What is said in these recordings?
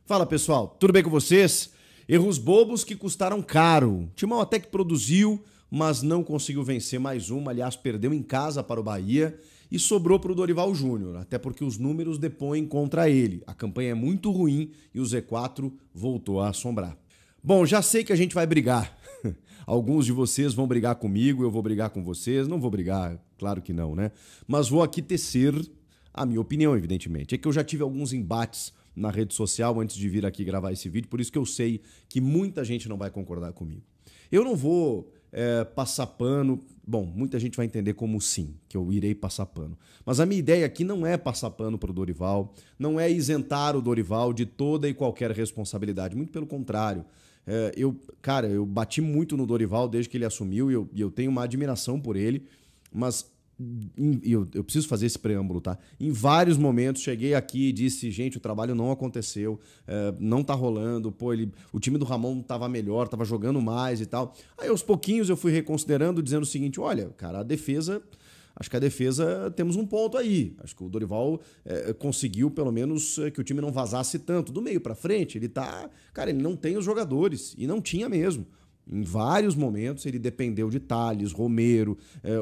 Fala pessoal, tudo bem com vocês? Erros bobos que custaram caro. O Timão até que produziu, mas não conseguiu vencer mais uma. Aliás, perdeu em casa para o Bahia e sobrou para o Dorival Júnior, até porque os números depõem contra ele. A campanha é muito ruim e o Z4 voltou a assombrar. Bom, já sei que a gente vai brigar. Alguns de vocês vão brigar comigo, eu vou brigar com vocês. Não vou brigar, claro que não, né? Mas vou aqui tecer a minha opinião, evidentemente. É que eu já tive alguns embates na rede social antes de vir aqui gravar esse vídeo, por isso que eu sei que muita gente não vai concordar comigo. Eu não vou passar pano. Bom, muita gente vai entender como sim, que eu irei passar pano. Mas a minha ideia aqui não é passar pano para o Dorival, não é isentar o Dorival de toda e qualquer responsabilidade, muito pelo contrário. Eu bati muito no Dorival desde que ele assumiu e eu tenho uma admiração por ele, mas eu preciso fazer esse preâmbulo, tá? Em vários momentos cheguei aqui e disse, gente, o trabalho não aconteceu, não tá rolando, pô, o time do Ramon tava melhor, tava jogando mais e tal. Aí aos pouquinhos eu fui reconsiderando, dizendo o seguinte, olha, cara, acho que a defesa temos um ponto aí. Acho que o Dorival conseguiu, pelo menos, que o time não vazasse tanto. Do meio pra frente, ele não tem os jogadores, e não tinha mesmo. Em vários momentos ele dependeu de Thales, Romero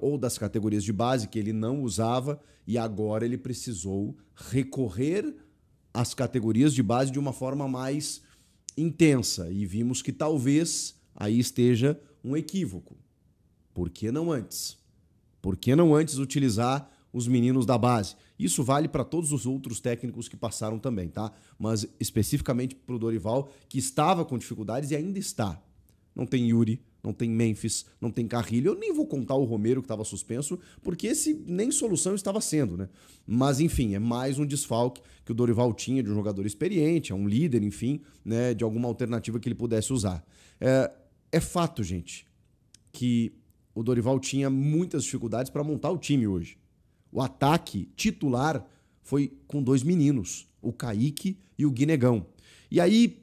ou das categorias de base que ele não usava e agora ele precisou recorrer às categorias de base de uma forma mais intensa e vimos que talvez aí esteja um equívoco. Por que não antes? Por que não antes utilizar os meninos da base? Isso vale para todos os outros técnicos que passaram também, tá? Mas especificamente para o Dorival, que estava com dificuldades e ainda está. Não tem Yuri, não tem Memphis, não tem Carrilho. Eu nem vou contar o Romero que estava suspenso, porque esse nem solução estava sendo, né? Mas, enfim, é mais um desfalque que o Dorival tinha de um jogador experiente, é um líder, enfim, né, de alguma alternativa que ele pudesse usar. É fato, gente, que o Dorival tinha muitas dificuldades para montar o time hoje. O ataque titular foi com dois meninos, o Kaique e o Guinegão. E aí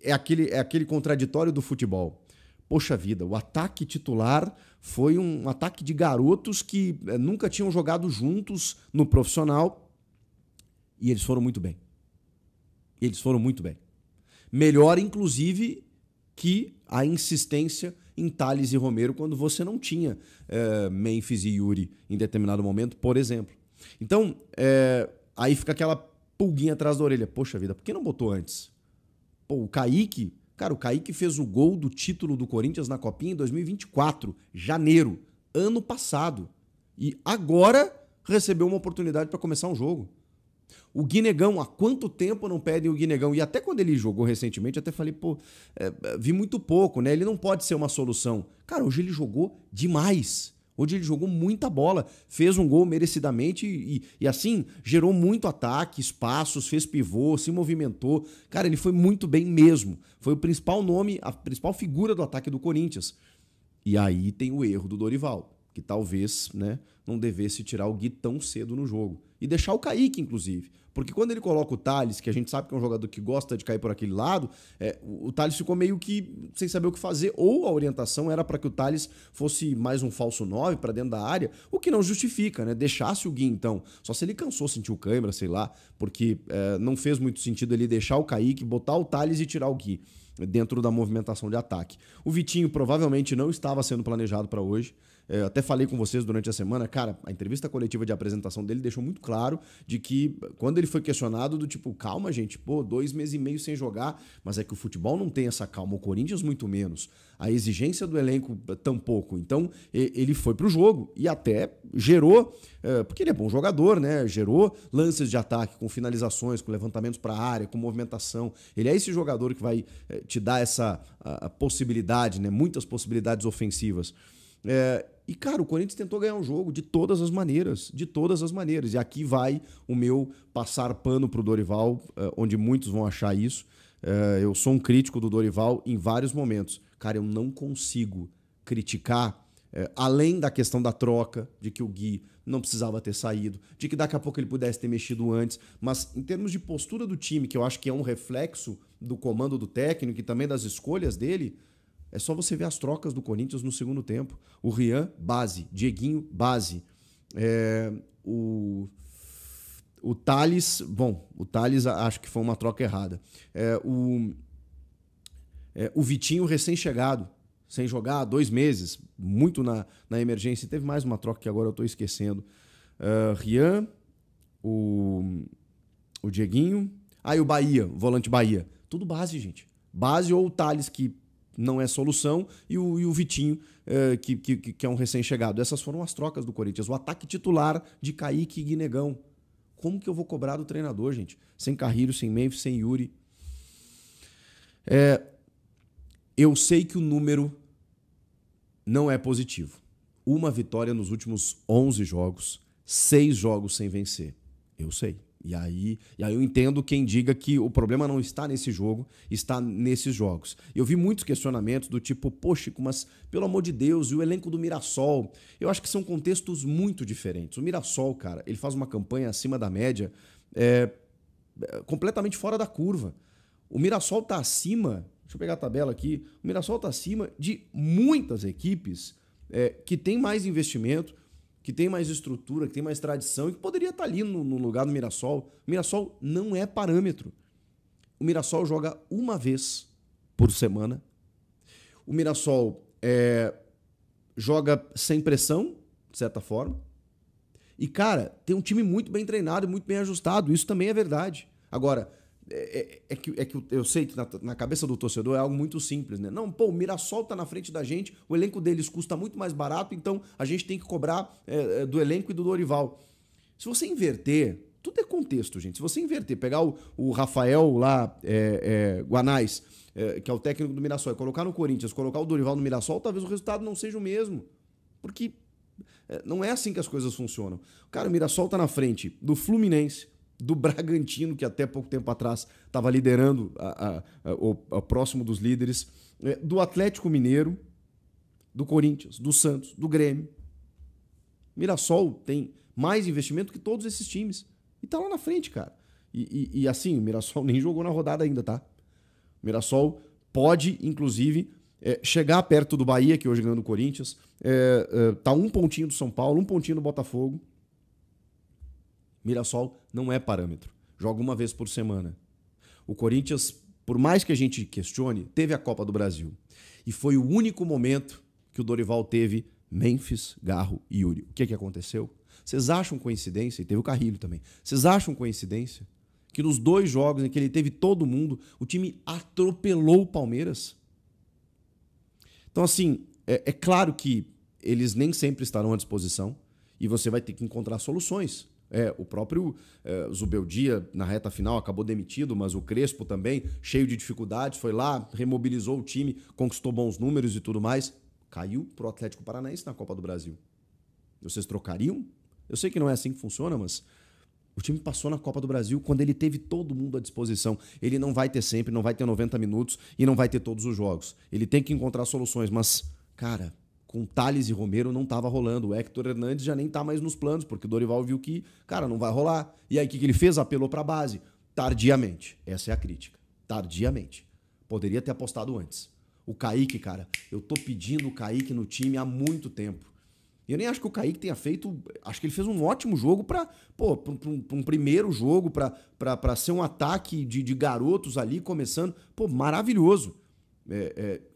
é aquele contraditório do futebol. Poxa vida, o ataque titular foi um ataque de garotos que nunca tinham jogado juntos no profissional e eles foram muito bem. Eles foram muito bem. Melhor, inclusive, que a insistência em Thales e Romero quando você não tinha Memphis e Yuri em determinado momento, por exemplo. Então, aí fica aquela pulguinha atrás da orelha. Poxa vida, por que não botou antes? Pô, o Kaique fez o gol do título do Corinthians na Copinha em 2024, janeiro, ano passado. E agora recebeu uma oportunidade para começar um jogo. O Guinegão, há quanto tempo não pedem o Guinegão? E até quando ele jogou recentemente, até falei, pô, vi muito pouco, né? Ele não pode ser uma solução. Cara, hoje ele jogou demais. Hoje ele jogou muita bola, fez um gol merecidamente e assim, gerou muito ataque, espaços, fez pivô, se movimentou. Cara, ele foi muito bem mesmo. Foi o principal nome, a principal figura do ataque do Corinthians. E aí tem o erro do Dorival, que talvez, né, não devesse tirar o Gui tão cedo no jogo. E deixar o Kaique, inclusive. Porque quando ele coloca o Thales, que a gente sabe que é um jogador que gosta de cair por aquele lado, o Thales ficou meio que sem saber o que fazer. Ou a orientação era para que o Thales fosse mais um falso 9 para dentro da área, o que não justifica, né? Deixasse o Gui, então. Só se ele cansou, sentiu câimbra, sei lá, porque não fez muito sentido ele deixar o Kaique, botar o Thales e tirar o Gui dentro da movimentação de ataque. O Vitinho provavelmente não estava sendo planejado para hoje. Até falei com vocês durante a semana, cara, a entrevista coletiva de apresentação dele deixou muito claro de que quando ele foi questionado do tipo, calma gente, pô, 2 meses e meio sem jogar, mas é que o futebol não tem essa calma, o Corinthians muito menos, a exigência do elenco tampouco, então ele foi pro jogo e até gerou, porque ele é bom jogador, né, gerou lances de ataque com finalizações, com levantamentos para a área, com movimentação, ele é esse jogador que vai te dar essa possibilidade, né, muitas possibilidades ofensivas. E, cara, o Corinthians tentou ganhar um jogo de todas as maneiras, de todas as maneiras. E aqui vai o meu passar pano pro Dorival, onde muitos vão achar isso. Eu sou um crítico do Dorival em vários momentos. Cara, eu não consigo criticar, além da questão da troca, de que o Gui não precisava ter saído, de que daqui a pouco ele pudesse ter mexido antes, mas em termos de postura do time, que eu acho que é um reflexo do comando do técnico e também das escolhas dele, é só você ver as trocas do Corinthians no segundo tempo. O Rian, base. Dieguinho, base. O Tales, bom, o Tales acho que foi uma troca errada. O Vitinho recém-chegado, sem jogar há 2 meses, muito na emergência. Teve mais uma troca que agora eu estou esquecendo. Rian, o Dieguinho, e o Bahia, o volante Bahia. Tudo base, gente. Base ou o Tales, que não é solução, e o Vitinho, que é um recém-chegado. Essas foram as trocas do Corinthians. O ataque titular de Kaique e Guinegão. Como que eu vou cobrar do treinador, gente? Sem Carrilho, sem Memphis, sem Yuri. Eu sei que o número não é positivo. Uma vitória nos últimos 11 jogos, 6 jogos sem vencer. Eu sei. E aí eu entendo quem diga que o problema não está nesse jogo, está nesses jogos. Eu vi muitos questionamentos do tipo, poxa, mas pelo amor de Deus, e o elenco do Mirassol? Eu acho que são contextos muito diferentes. O Mirassol, cara, ele faz uma campanha acima da média, completamente fora da curva. O Mirassol está acima, deixa eu pegar a tabela aqui, o Mirassol está acima de muitas equipes que têm mais investimento, que tem mais estrutura, que tem mais tradição e que poderia estar ali no lugar do Mirassol. O Mirassol não é parâmetro. O Mirassol joga uma vez por semana. O Mirassol joga sem pressão, de certa forma. E, cara, tem um time muito bem treinado e muito bem ajustado. Isso também é verdade. Agora, que eu sei que na cabeça do torcedor é algo muito simples, né? Não, o Mirassol tá na frente da gente, o elenco deles custa muito mais barato, então a gente tem que cobrar do elenco e do Dorival. Se você inverter, tudo é contexto, gente. Se você inverter, pegar o Rafael lá, Guanais, que é o técnico do Mirassol, e colocar no Corinthians, colocar o Dorival no Mirassol, talvez o resultado não seja o mesmo. Porque não é assim que as coisas funcionam. Cara, o Mirassol tá na frente do Fluminense, do Bragantino, que até pouco tempo atrás estava liderando o próximo dos líderes, do Atlético Mineiro, do Corinthians, do Santos, do Grêmio. Mirassol tem mais investimento que todos esses times. E tá lá na frente, cara. E assim, o Mirassol nem jogou na rodada ainda, tá? O Mirassol pode, inclusive, chegar perto do Bahia, que hoje ganhou do Corinthians. Tá 1 pontinho do São Paulo, 1 pontinho do Botafogo. Mirassol não é parâmetro. Joga uma vez por semana. O Corinthians, por mais que a gente questione, teve a Copa do Brasil. E foi o único momento que o Dorival teve Memphis, Garro e Yuri. O que aconteceu? Vocês acham coincidência? E teve o Carrilho também. Vocês acham coincidência que nos 2 jogos em que ele teve todo mundo, o time atropelou o Palmeiras? Então, assim, é claro que eles nem sempre estarão à disposição e você vai ter que encontrar soluções. O próprio Zubeldia, na reta final, acabou demitido, mas o Crespo também, cheio de dificuldades, foi lá, remobilizou o time, conquistou bons números e tudo mais. Caiu pro Atlético Paranaense na Copa do Brasil. Vocês trocariam? Eu sei que não é assim que funciona, mas o time passou na Copa do Brasil quando ele teve todo mundo à disposição. Ele não vai ter sempre, não vai ter 90 minutos e não vai ter todos os jogos. Ele tem que encontrar soluções, mas, cara, com Tales e Romero não estava rolando. O Héctor Hernandes já nem tá mais nos planos, porque o Dorival viu que, cara, não vai rolar. E aí o que ele fez? Apelou para a base. Tardiamente. Essa é a crítica. Tardiamente. Poderia ter apostado antes. O Kaique, cara, eu tô pedindo o Kaique no time há muito tempo. E eu nem acho que o Kaique tenha feito... Acho que ele fez um ótimo jogo para um primeiro jogo, para ser um ataque de garotos ali começando. Maravilhoso.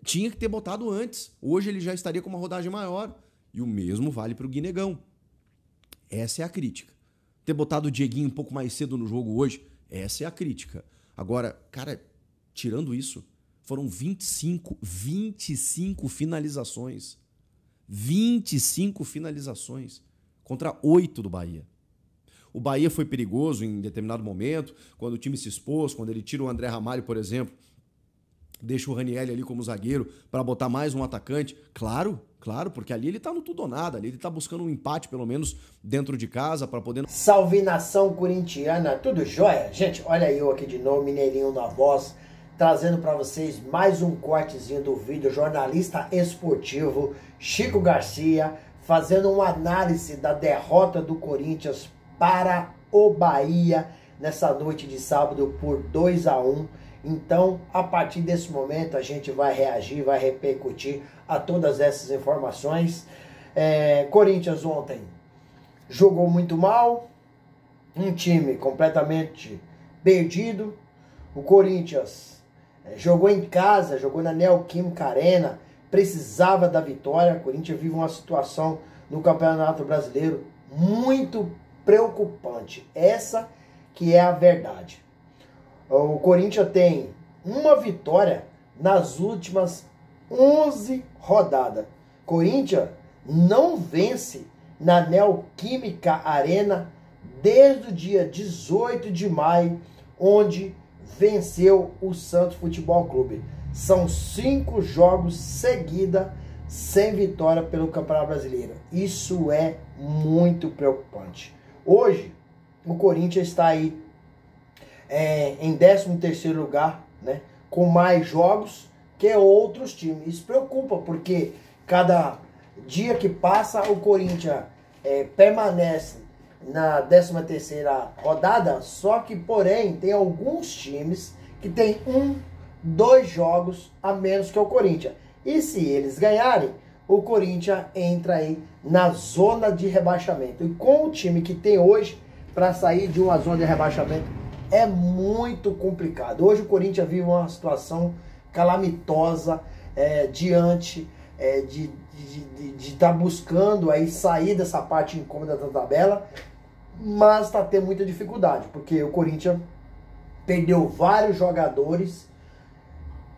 Tinha que ter botado antes. Hoje ele já estaria com uma rodagem maior. E o mesmo vale para o Guinegão. Essa é a crítica. Ter botado o Dieguinho um pouco mais cedo no jogo hoje, essa é a crítica. Agora, cara, tirando isso, foram 25 finalizações. 25 finalizações contra 8 do Bahia. O Bahia foi perigoso em determinado momento, quando o time se expôs, quando ele tira o André Ramalho, por exemplo, deixa o Ranieri ali como zagueiro para botar mais um atacante. Claro, porque ali ele tá no tudo ou nada, ali ele tá buscando um empate, pelo menos, dentro de casa, para poder... Salve, nação corintiana, tudo jóia? Gente, olha eu aqui de novo, Mineirinho na voz, trazendo para vocês mais um cortezinho do vídeo, jornalista esportivo Chico Garcia, fazendo uma análise da derrota do Corinthians para o Bahia, nessa noite de sábado por 2-1. Então, a partir desse momento, a gente vai reagir, vai repercutir a todas essas informações. Corinthians ontem jogou muito mal, um time completamente perdido. O Corinthians jogou em casa, jogou na Neoquímica Arena, precisava da vitória. O Corinthians vive uma situação no Campeonato Brasileiro muito preocupante. Essa que é a verdade. O Corinthians tem uma vitória nas últimas 11 rodadas. Corinthians não vence na Neoquímica Arena desde o dia 18 de maio, onde venceu o Santos Futebol Clube. São 5 jogos seguidos sem vitória pelo Campeonato Brasileiro. Isso é muito preocupante. Hoje, o Corinthians está aí em 13º lugar, né, com mais jogos que outros times. Isso preocupa, porque cada dia que passa, o Corinthians permanece na 13ª rodada, só que, porém, tem alguns times que tem 2 jogos a menos que o Corinthians. E se eles ganharem, o Corinthians entra aí na zona de rebaixamento. E com o time que tem hoje, para sair de uma zona de rebaixamento, é muito complicado. Hoje o Corinthians vive uma situação calamitosa diante de estar buscando aí sair dessa parte incômoda da tabela, mas está tendo muita dificuldade, porque o Corinthians perdeu vários jogadores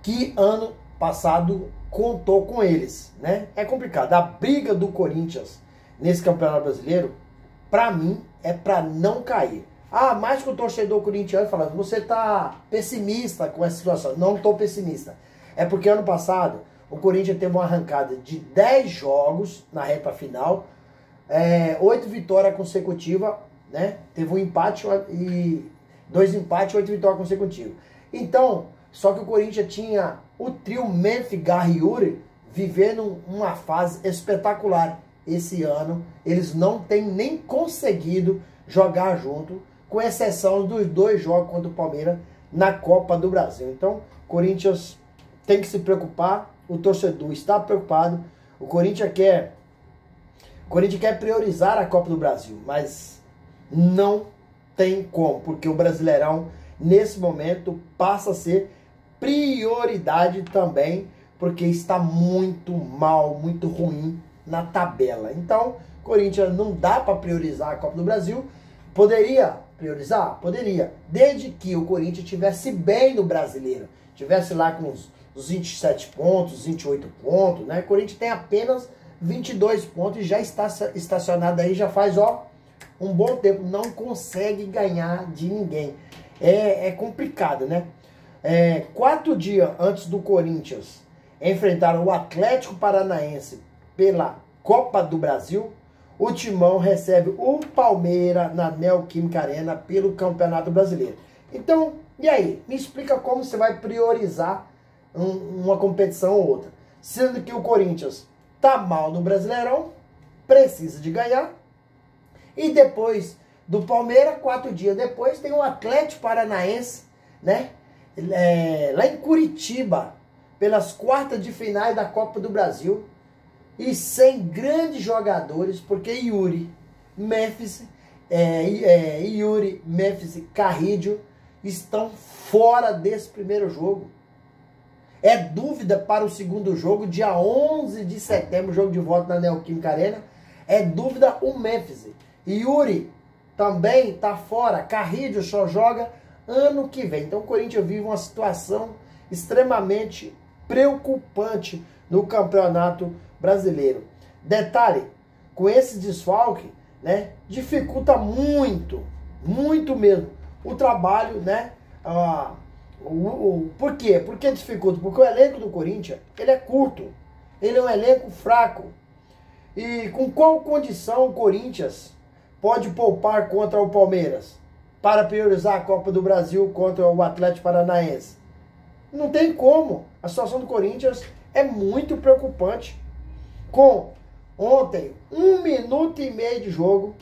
que ano passado contou com eles, né? É complicado. A briga do Corinthians nesse Campeonato Brasileiro, para mim, é para não cair. Ah, mais que o torcedor corintiano falando, você tá pessimista com essa situação. Não tô pessimista. É porque ano passado o Corinthians teve uma arrancada de 10 jogos na reta final, 8 vitórias consecutivas, né? Teve um empate e 2 empates e 8 vitórias consecutivas. Então, só que o Corinthians tinha o trio Memphis, Garra e Yuri vivendo uma fase espetacular. Esse ano eles não têm nem conseguido jogar junto, com exceção dos 2 jogos contra o Palmeiras na Copa do Brasil. Então, o Corinthians tem que se preocupar, o torcedor está preocupado, o Corinthians quer priorizar a Copa do Brasil, mas não tem como, porque o Brasileirão, nesse momento, passa a ser prioridade também, porque está muito mal, muito ruim na tabela. Então, Corinthians não dá para priorizar a Copa do Brasil. Poderia priorizar? Poderia. Desde que o Corinthians estivesse bem no Brasileiro. Estivesse lá com os 27 pontos, 28 pontos, né? O Corinthians tem apenas 22 pontos e já está estacionado aí, já faz, um bom tempo. Não consegue ganhar de ninguém. É complicado, né? 4 dias antes do Corinthians enfrentar o Atlético Paranaense pela Copa do Brasil, o Timão recebe o Palmeiras na Neoquímica Arena pelo Campeonato Brasileiro. Então, e aí? Me explica como você vai priorizar uma competição ou outra. Sendo que o Corinthians tá mal no Brasileirão, precisa de ganhar. E depois do Palmeiras, 4 dias depois, tem o Atlético Paranaense, né? Lá em Curitiba, pelas quartas de finais da Copa do Brasil. E sem grandes jogadores, porque Yuri, Memphis e Carrillo estão fora desse primeiro jogo. É dúvida para o segundo jogo, dia 11 de setembro, jogo de volta na Neoquímica Arena. É dúvida o Memphis. Yuri também está fora. Carrillo só joga ano que vem. Então o Corinthians vive uma situação extremamente preocupante no Campeonato Brasileiro. Detalhe, com esse desfalque, né, dificulta muito, muito mesmo o trabalho, né? Por quê? Por que dificulta? Porque o elenco do Corinthians, ele é curto, ele é um elenco fraco. E com qual condição o Corinthians pode poupar contra o Palmeiras para priorizar a Copa do Brasil contra o Atlético Paranaense? Não tem como. A situação do Corinthians é muito preocupante. Com ontem, 1 minuto e meio de jogo,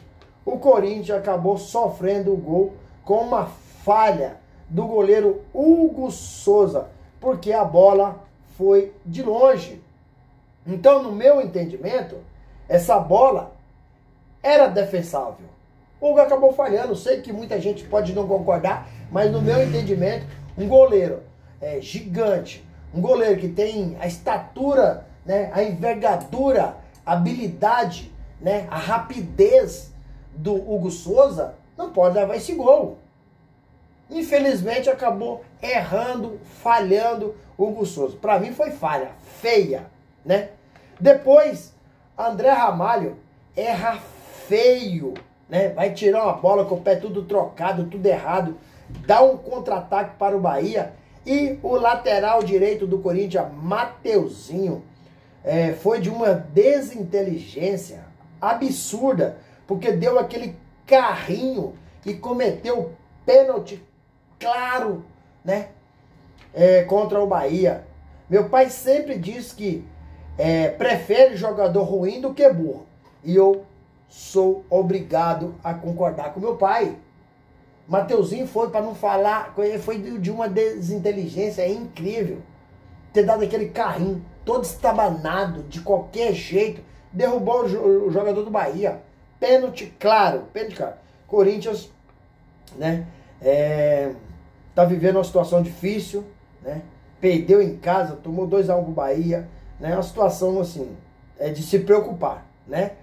o Corinthians acabou sofrendo o gol com uma falha do goleiro Hugo Souza, porque a bola foi de longe. Então, no meu entendimento, essa bola era defensável. O Hugo acabou falhando. Sei que muita gente pode não concordar, mas no meu entendimento, um goleiro gigante, um goleiro que tem a estatura, né, a envergadura, a habilidade, né, a rapidez do Hugo Souza, não pode levar esse gol. Infelizmente acabou errando, falhando o Hugo Souza. Para mim foi falha, feia, né? Depois, André Ramalho erra feio, né? Vai tirar uma bola com o pé tudo trocado, tudo errado, dá um contra-ataque para o Bahia e o lateral direito do Corinthians, Mateuzinho, foi de uma desinteligência absurda, porque deu aquele carrinho e cometeu pênalti claro, né? Contra o Bahia. Meu pai sempre diz que prefere jogador ruim do que burro. E eu sou obrigado a concordar com meu pai. Mateuzinho foi, para não falar, foi de uma desinteligência incrível. Ter dado aquele carrinho todo estabanado, de qualquer jeito, derrubou o jogador do Bahia. Pênalti claro, pênalti claro. Corinthians, né, tá vivendo uma situação difícil, né? Perdeu em casa, tomou 2-1 pro Bahia, né? Uma situação assim, de se preocupar, né?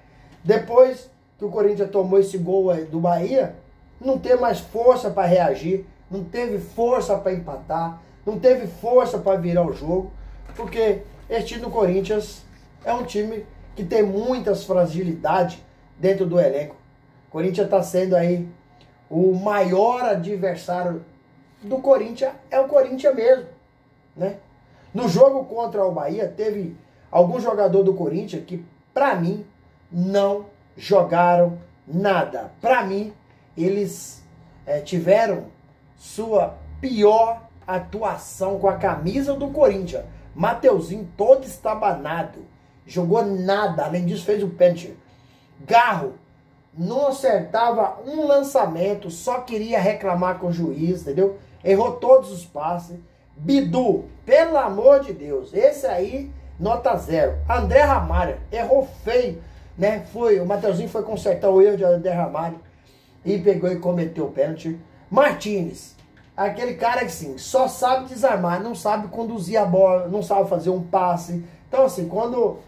Depois que o Corinthians tomou esse gol do Bahia, não teve mais força para reagir, não teve força para empatar, não teve força para virar o jogo, porque esse time do Corinthians é um time que tem muitas fragilidades dentro do elenco. O Corinthians está sendo aí o maior adversário do Corinthians, é o Corinthians mesmo, né? No jogo contra o Bahia, teve algum jogador do Corinthians que, para mim, não jogaram nada. Para mim, eles tiveram sua pior atuação com a camisa do Corinthians. Mateuzinho todo estabanado, jogou nada, além disso fez o pênalti. Garro não acertava um lançamento, só queria reclamar com o juiz, entendeu? Errou todos os passes. Bidu, pelo amor de Deus, esse aí, nota 0. André Ramalho, errou feio, né? O Mateuzinho foi consertar o erro de André Ramalho e pegou e cometeu o pênalti. Martínez, aquele cara que sim, só sabe desarmar, não sabe conduzir a bola, não sabe fazer um passe. Então assim, quando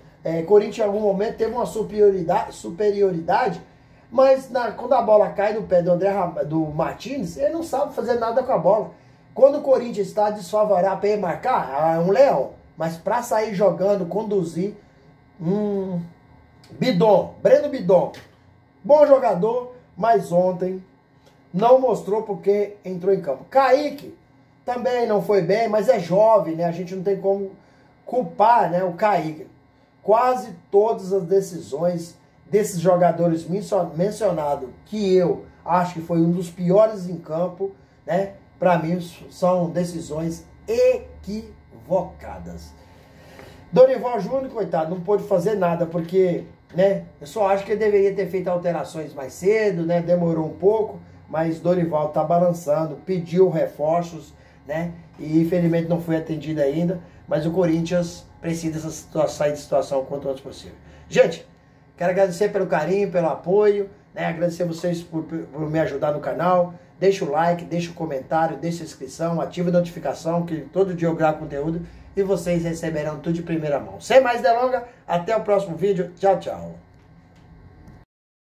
Corinthians em algum momento teve uma superioridade, mas quando a bola cai no pé do Martínez, ele não sabe fazer nada com a bola. Quando o Corinthians está desfavorável para ele marcar, é um leão. Mas para sair jogando, conduzir, Breno Bidon, bom jogador, mas ontem não mostrou porque entrou em campo. Kaique também não foi bem, mas é jovem, né? A gente não tem como culpar, né, o Kaique. Quase todas as decisões desses jogadores mencionados, que eu acho que foi um dos piores em campo, né? Para mim são decisões equivocadas. Dorival Júnior, coitado, não pôde fazer nada, porque, né, eu só acho que ele deveria ter feito alterações mais cedo, né? Demorou um pouco, mas Dorival tá balançando, pediu reforços, né? E infelizmente não foi atendido ainda, mas o Corinthians precisa sair de situação o quanto antes possível. Gente, quero agradecer pelo carinho, pelo apoio, né? Agradecer vocês por me ajudar no canal. Deixa o like, deixa o comentário, deixa a inscrição, ativa a notificação, que todo dia eu gravo conteúdo e vocês receberão tudo de primeira mão. Sem mais delongas, até o próximo vídeo. Tchau, tchau.